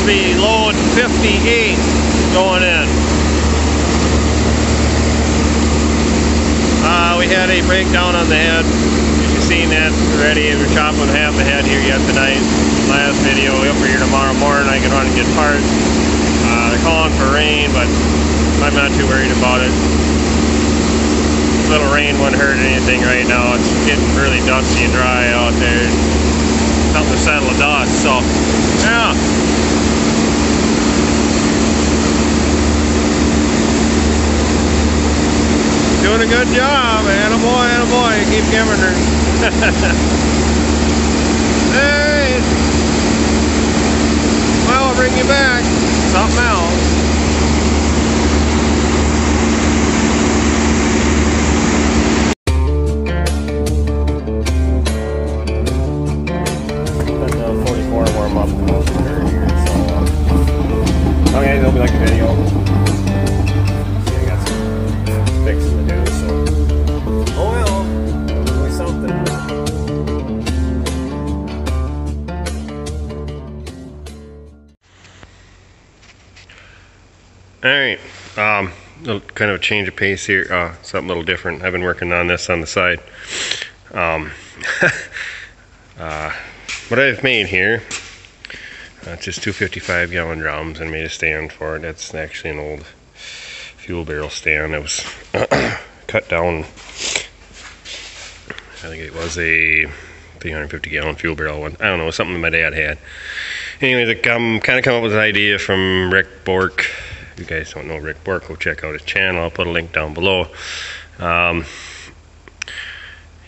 to be load 58 going in. We had a breakdown on the head. You've seen that already. We're chopping half the head here yet tonight. Last video, we'll be up here tomorrow morning. I can run and get parts. They're calling for rain, but I'm not too worried about it. A little rain wouldn't hurt anything right now. It's getting really dusty and dry out there. Something to settle the dust, so yeah. Doing a good job, attaboy, attaboy. Keep giving her. Hey! Well, I'll bring you back. Something else. Let the 44 warm up here, so. Okay, they'll be like a video. I got some fixing to do, so. Oh well, it'll be something. Alright, kind of a change of pace here, something a little different. I've been working on this on the side. What I've made here, just two 55-gallon drums and made a stand for it. That's actually an old fuel barrel stand that was cut down. I think it was a 350-gallon fuel barrel one. I don't know, something my dad had. Anyways, I kind of come up with an idea from Rick Bork. If you guys don't know Rick Bork, go check out his channel. I'll put a link down below.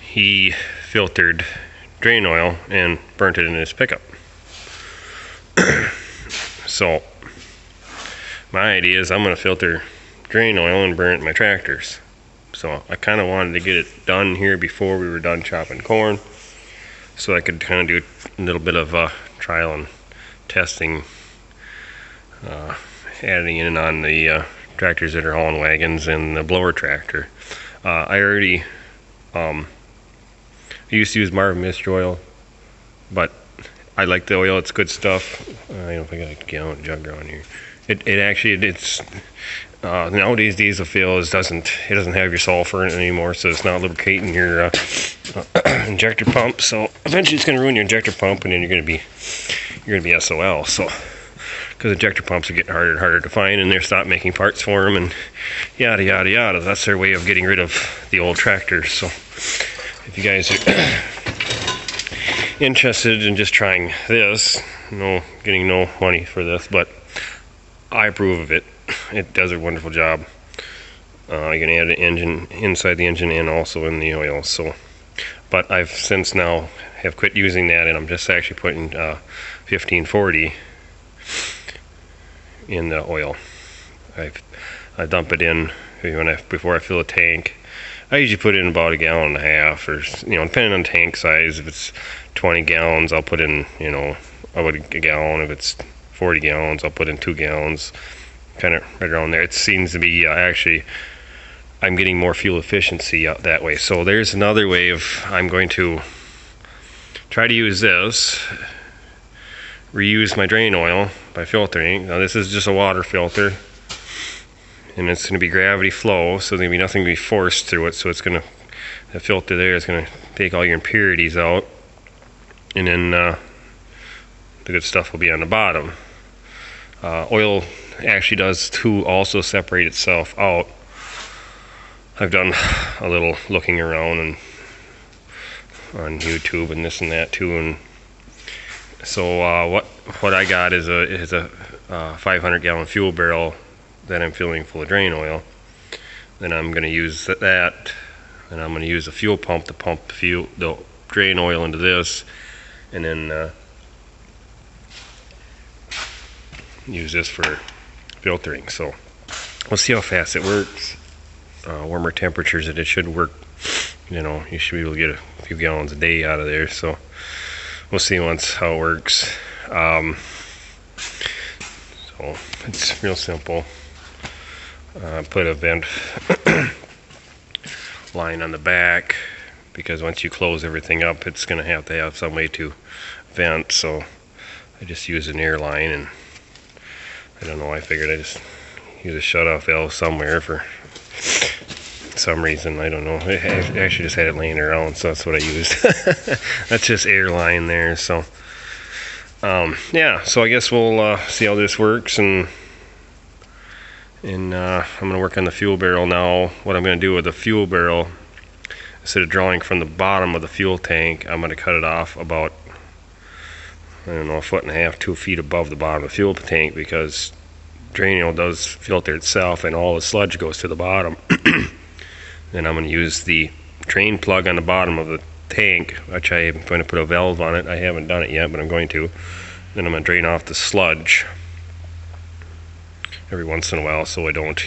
He filtered drain oil and burnt it in his pickup. So my idea is I'm going to filter drain oil and burn it in my tractors. So I kind of wanted to get it done here before we were done chopping corn, so I could kind of do a little bit of trial and testing, adding in on the tractors that are hauling wagons and the blower tractor. I already used to use Marvin Mist oil, but I like the oil. It's good stuff. I don't know if I got a gallon jug around here. It's nowadays diesel fuel doesn't have your sulfur in it anymore, so it's not lubricating your injector pump. So eventually it's going to ruin your injector pump, and then you're going to be SOL. So because injector pumps are getting harder and harder to find, and they're stopped making parts for them, and yada yada yada. That's their way of getting rid of the old tractors. So if you guys are interested in just trying this, getting no money for this, but I approve of it. It does a wonderful job. You can add an engine inside the engine and also in the oil. So, but I've since now have quit using that, and I'm just actually putting 1540 in the oil. I dump it in before I fill a tank. I usually put in about 1.5 gallons, or depending on tank size. If it's 20 gallons, I'll put in about a gallon. If it's 40 gallons, I'll put in 2 gallons. Kind of right around there. It seems to be actually I'm getting more fuel efficiency out that way. So there's another way of I'm going to try to use this, reuse my drain oil by filtering. Now this is just a water filter, and it's going to be gravity flow, so there's going to be nothing to be forced through it. So it's going to, the filter there is going to take all your impurities out, and then the good stuff will be on the bottom. Oil actually does also separate itself out. I've done a little looking around and on YouTube and this and that too, and so what I got is a 500-gallon fuel barrel that I'm filling full of drain oil. Then I'm going to use that, and I'm going to use a fuel pump to pump the drain oil into this, and then use this for filtering. So we'll see how fast it works. Warmer temperatures, it should work. You should be able to get a few gallons a day out of there. So we'll see how it works. So it's real simple. Put a vent line on the back, because once you close everything up, it's going to have some way to vent. So I just use an air line and I don't know, I figured I just use a shut-off valve somewhere for some reason. I don't know. I actually just had it laying around, so that's what I used. That's just air line there. So yeah, so I guess we'll see how this works, and I'm gonna work on the fuel barrel now. What I'm gonna do with the fuel barrel, instead of drawing from the bottom of the fuel tank, I'm gonna cut it off about, I don't know, 1.5 to 2 feet above the bottom of the fuel tank, because Drano does filter itself and all the sludge goes to the bottom. Then I'm going to use the drain plug on the bottom of the tank, which I'm going to put a valve on it. I haven't done it yet, but I'm going to. Then I'm going to drain off the sludge every once in a while so I don't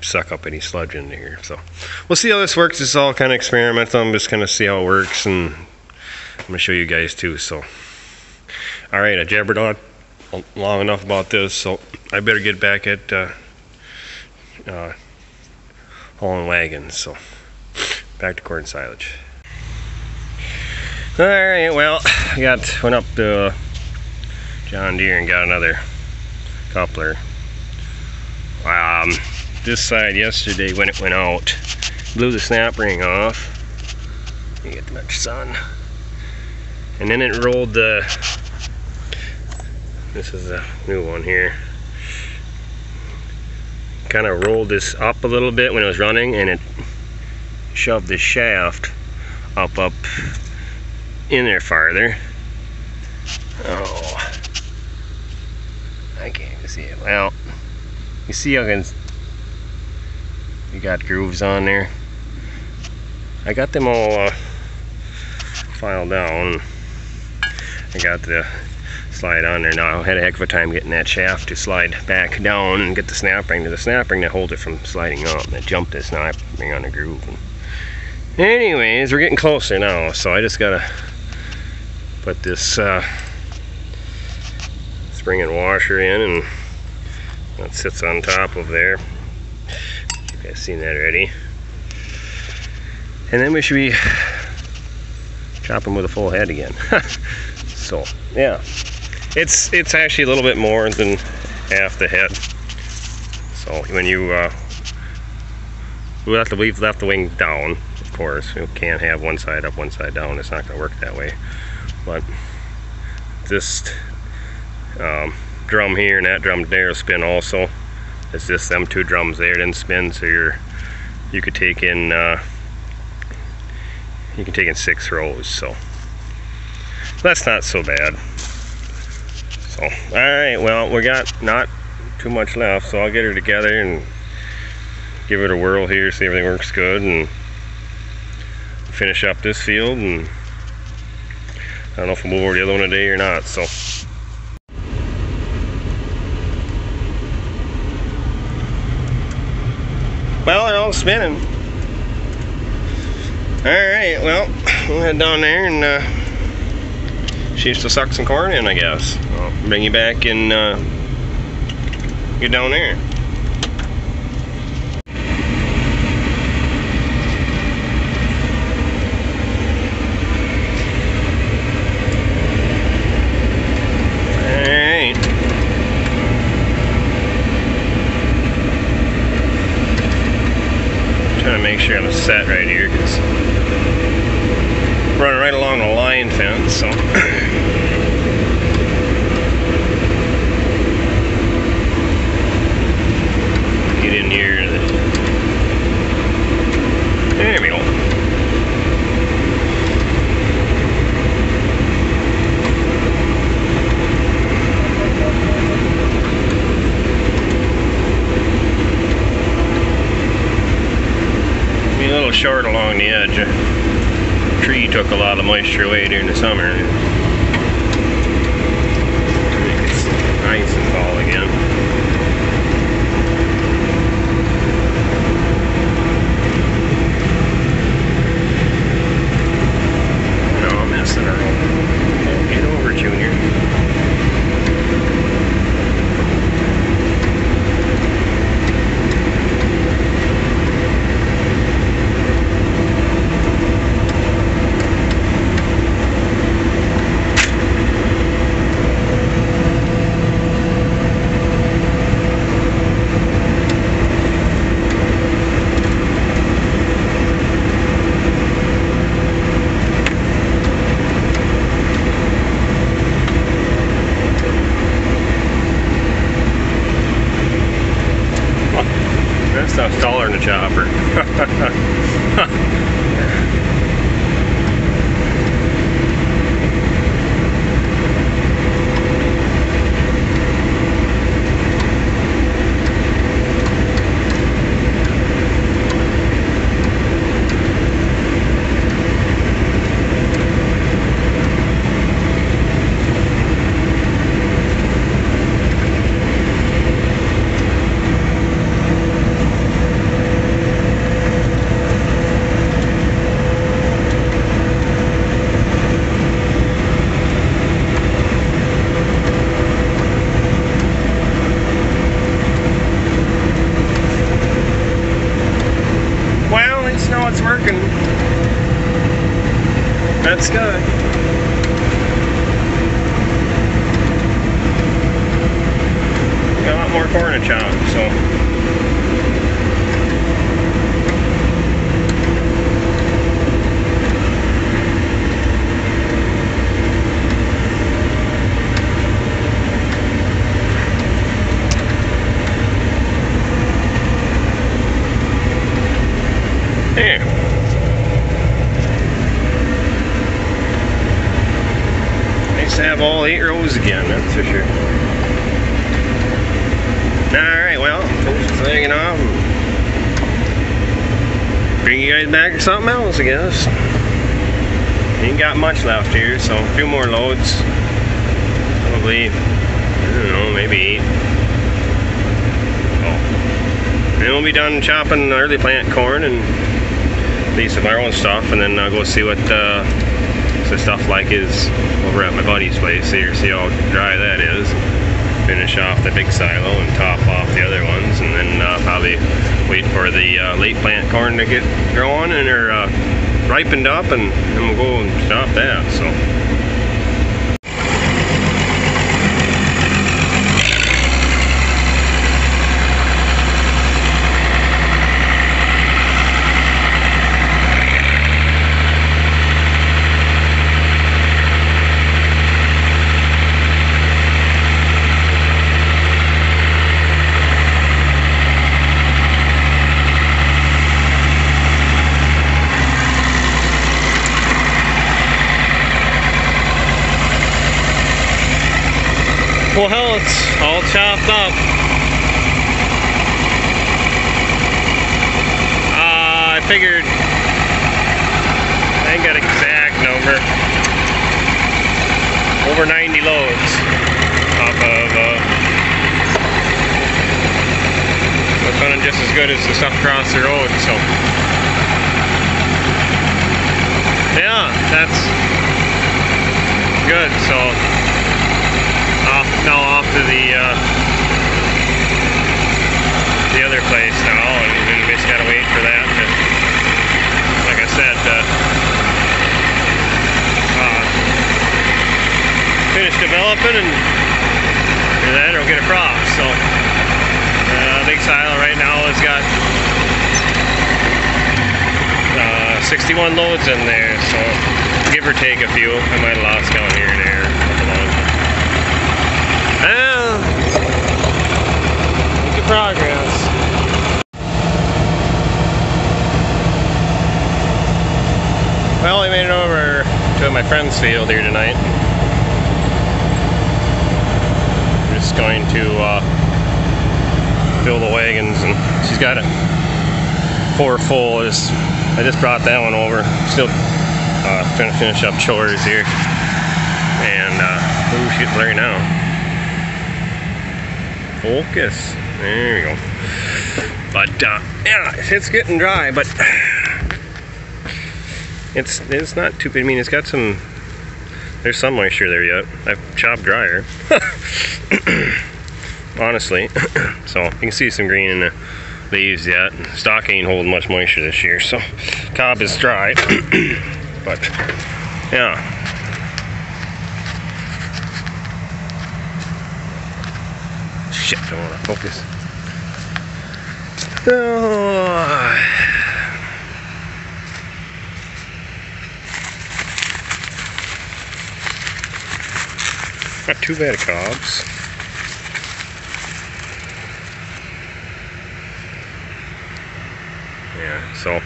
suck up any sludge in here. So we'll see how this works. It's all kind of experimental. I'm just going to see how it works, and I'm going to show you guys too. So alright, I jabbered on long enough about this, so I better get back at hauling wagons. So back to corn silage. Alright, well, I went up to John Deere and got another coupler. This side yesterday, when it went out, blew the snap ring off. You get much sun. And then it rolled the, this is a new one here, kind of rolled this up a little bit when it was running, and it shoved the shaft up in there farther. Oh, I can't even see it. Well, you see how you got grooves on there. I got them all filed down. I got the slide on there now. I had a heck of a time getting that shaft to slide back down and get the snap ring to the snap ring that holds it from sliding up, and it jumped the snap ring on the groove. And anyways, we're getting closer now, so I just gotta put this spring and washer in, and that sits on top of there. You guys seen that already. And then we should be chopping with a full head again. So yeah, it's actually a little bit more than half the head. So when you we'll have to leave the wing down, of course. You can't have one side up, one side down. It's not going to work that way. But this drum here and that drum there spin also. It's just them two drums there didn't spin, so you could take in 6 rows. So that's not so bad. So alright, well, we got not too much left, so I'll get her together and give it a whirl here, see if everything works good, and finish up this field. And I don't know if we'll move over the other one today or not. So well, they're all spinning. Alright, well, we'll head down there and she used to suck some corn in, I guess. I'll bring you back and get down there. Alright. Trying to make sure I'm set right here, because running right along the line fence, so get in here. There we go. Be a little short along the edge. Tree took a lot of moisture away during the summer. It's nice and fall again. No, I'm messing around. Get over, Junior. chopper. It's working. That's good. Got a lot more corn to chop, so. There. Nice to have all 8 rows again, that's for sure. Alright, well, finish this wagon off and bring you guys back to something else, I guess. Ain't got much left here, so a few more loads. Probably, I don't know, maybe 8. Oh. Then we'll be done chopping early plant corn and leave some of our own stuff, and then I'll go see what the stuff like is over at my buddy's place here, see how dry that is. Finish off the big silo and top off the other ones, and then probably wait for the late plant corn to get growing and ripened up, and then we'll go and stop that. So. Well, hell, it's all chopped up. I figured, I ain't got an exact number, over 90 loads off of, it's running just as good as the stuff across the road, so. Yeah, that's good, so. Now off to the other place now, and we just gotta wait for that to, like I said, finish developing, and then it'll get a crop. So big silo right now has got 61 loads in there, so give or take a few. I might have lost count here and there. Making progress. Well, I made it over to my friend's field here tonight. I'm just going to fill the wagons, and she's got it 4 full. I just brought that one over. Still trying to finish up chores here, and ooh, she's getting blurry now. Focus. There we go. But yeah, it's getting dry, but it's not too. I mean, it's got some. There's some moisture there yet. I've chopped drier, honestly. So you can see some green in the leaves yet. Stock ain't holding much moisture this year, so cob is dry. But yeah. Shit, don't want to focus. Oh. Not too bad of cobs. Yeah, so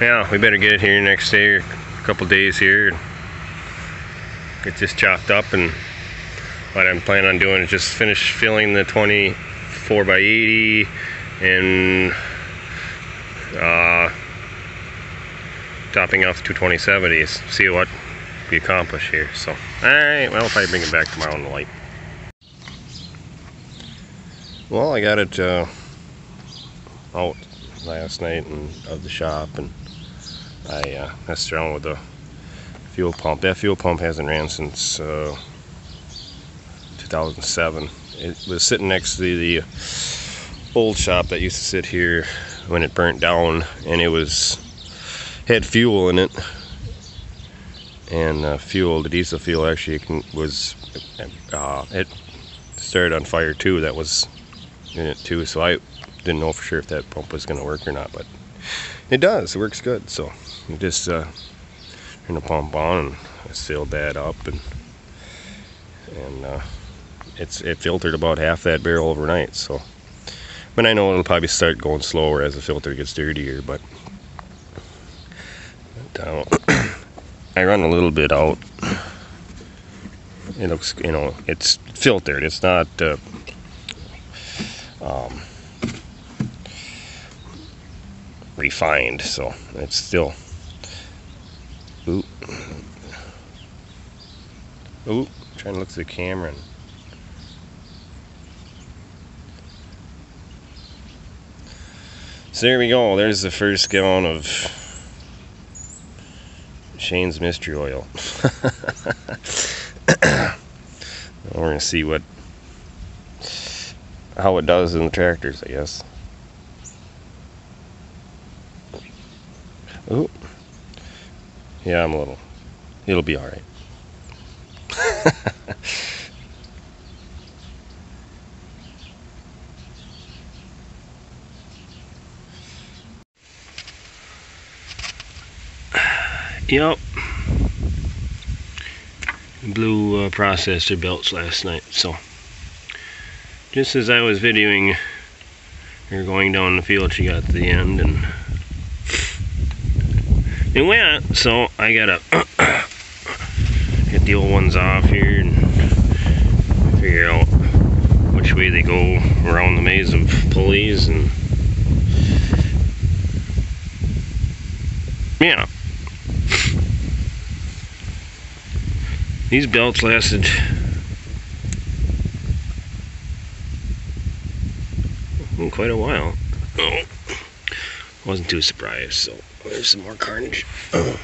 yeah, we better get it here next day or a couple days here. Get this chopped up, and what I'm planning on doing is just finish filling the 24 by 80 and topping off 220/70s. See what we accomplish here. So, alright, well, I'll probably bring it back tomorrow in the light. Well, I got it out last night and of the shop, and I messed around with the fuel pump. That fuel pump hasn't ran since 2007. It was sitting next to the old shop that used to sit here when it burnt down, and it had fuel in it, and the diesel fuel actually it started on fire too. That was in it too, so I didn't know for sure if that pump was going to work or not, but it does. It works good. So you just turn the pump on, and I sealed that up, and it filtered about half that barrel overnight. So, but I know it'll probably start going slower as the filter gets dirtier. But I run a little bit out. It looks, it's filtered. It's not refined, so it's still. Ooh, trying to look through the camera. So there we go. There's the first gallon of Shane's Mystery Oil. We're gonna see how it does in the tractors, I guess. Ooh. Yeah, it'll be alright. Yep. Blew processor belts last night, so just as I was videoing her going down the field, she got to the end and it went, so I gotta get the old ones off here and figure out which way they go around the maze of pulleys, and yeah. These belts lasted quite a while. Oh, wasn't too surprised. So there's some more carnage. And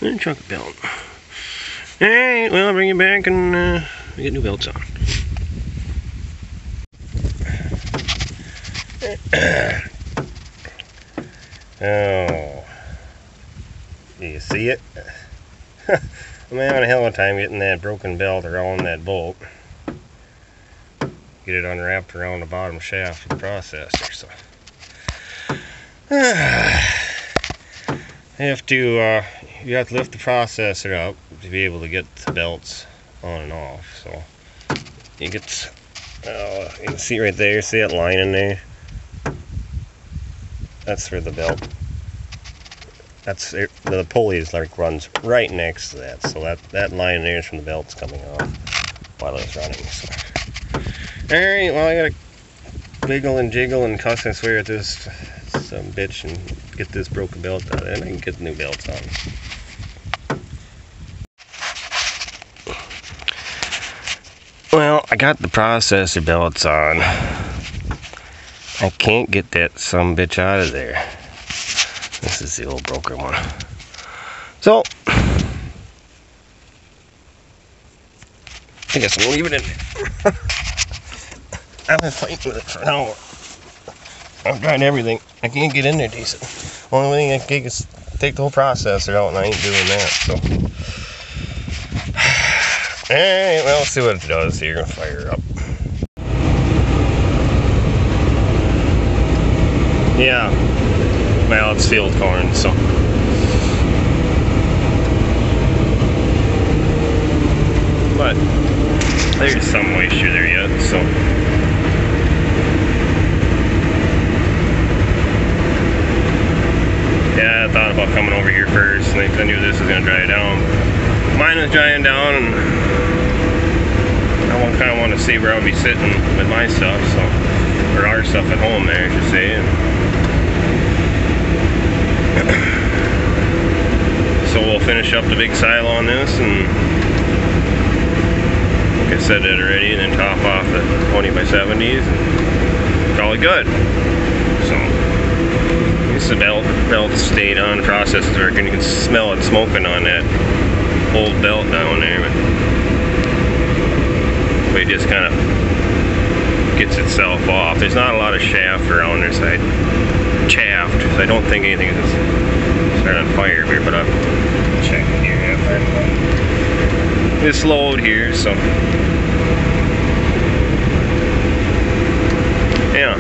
a chunk of belt. Alright, well, I'll bring it back and get new belts on. Oh, do you see it? I'm having a hell of a time getting that broken belt around that bolt. Get it unwrapped around the bottom shaft of the processor. So you have to lift the processor up to be able to get the belts on and off. So you get, you can see right there. See that line in there? That's where the belt. That's it, the pulley is like runs right next to that, so that line there is from the belts coming off while I was running. So, all right, well, I gotta wiggle and jiggle and cuss and swear at this some bitch and get this broken belt out, and I can get the new belts on. Well, I got the processor belts on. I can't get that some bitch out of there. This is the old broken one. So I guess I'm leaving it in there. I've been fighting with it for an hour. I've tried everything. I can't get in there decent. Only thing I can take is take the whole processor out, and I ain't doing that. So alright, well, let's see what it does here. Fire up. Yeah. Well, it's field corn, so. But there's some moisture there yet, so. I knew this was gonna dry down. Mine was drying down, and I kind of want to see where I'll be sitting with my stuff, so, or our stuff at home there, I should say. So we'll finish up the big silo on this, and like I said it already, and then top off the 20x70s, and call it good. So this the belt stayed on, the process is working. You can smell it smoking on that old belt down there, but it just kind of gets itself off. There's not a lot of shaft around this side. Chaffed. So I don't think anything is starting on fire here, but I'll check it here. This load here, so yeah.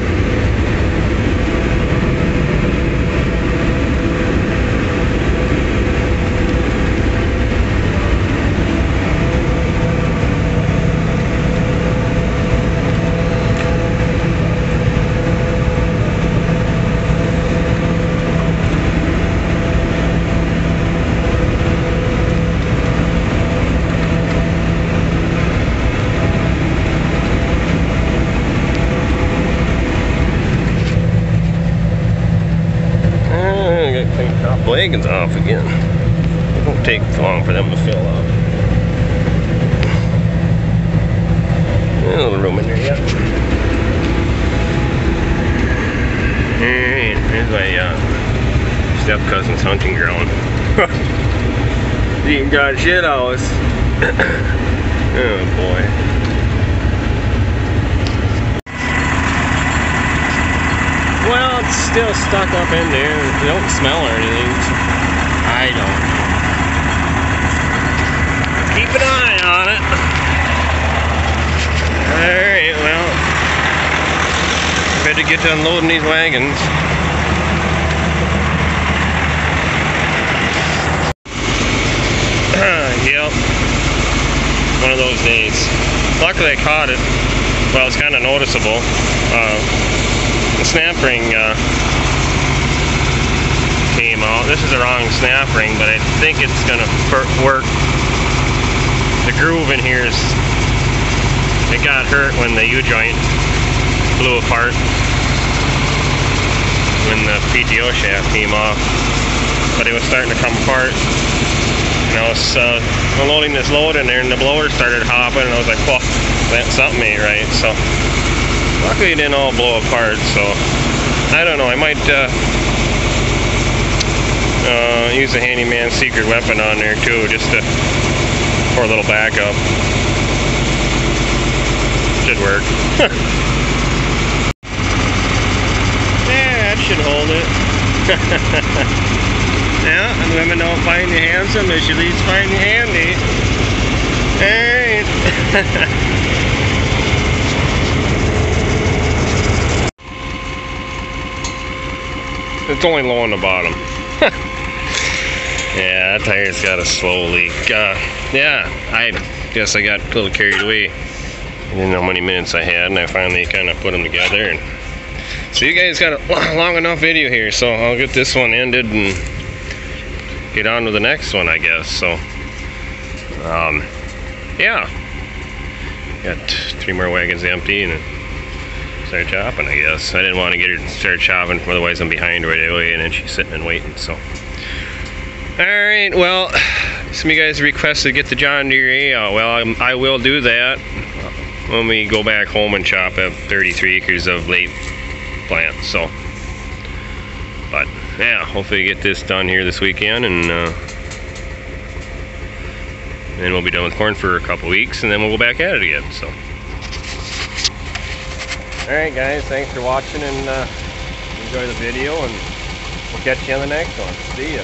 Wagons off again. It won't take long for them to fill up. A little room in there yet. Alright, here's my step cousin's hunting ground. Eating God shit house. Oh boy. Well, it's still stuck up in there. It don't smell or anything. I don't know. Keep an eye on it. Alright, well, better get to unloading these wagons. Yep. One of those days. Luckily I caught it. Well, it's kind of noticeable. The snap ring came out. This is the wrong snap ring, but I think it's gonna work. The groove in here is, it got hurt when the U-joint blew apart when the PTO shaft came off, but it was starting to come apart. And I was unloading this load in there, and the blower started hopping, and I was like, well, something ain't right. So luckily it didn't all blow apart, so I don't know, I might use the handyman secret weapon on there too, just to, for a little backup. Should work. Yeah, that should hold it. Yeah, and women don't find you handsome, they should at least find you handy. Alright. It's only low on the bottom. Yeah, that tire's got a slow leak. Yeah, I guess I got a little carried away. I didn't know how many minutes I had, and I finally kind of put them together. And so you guys got a long enough video here, so I'll get this one ended and get on to the next one, I guess. So, yeah. Got 3 more wagons empty, and start chopping, I guess. I didn't want to get her to start chopping, otherwise I'm behind right away, and then she's sitting and waiting, so. Alright, well, some of you guys requested to get the John Deere A out. Well, I will do that when we go back home and chop up 33 acres of late plant, so. But, yeah, hopefully get this done here this weekend, and then we'll be done with corn for a couple weeks, and then we'll go back at it again, so. Alright guys, thanks for watching, and enjoy the video, and we'll catch you on the next one. See ya.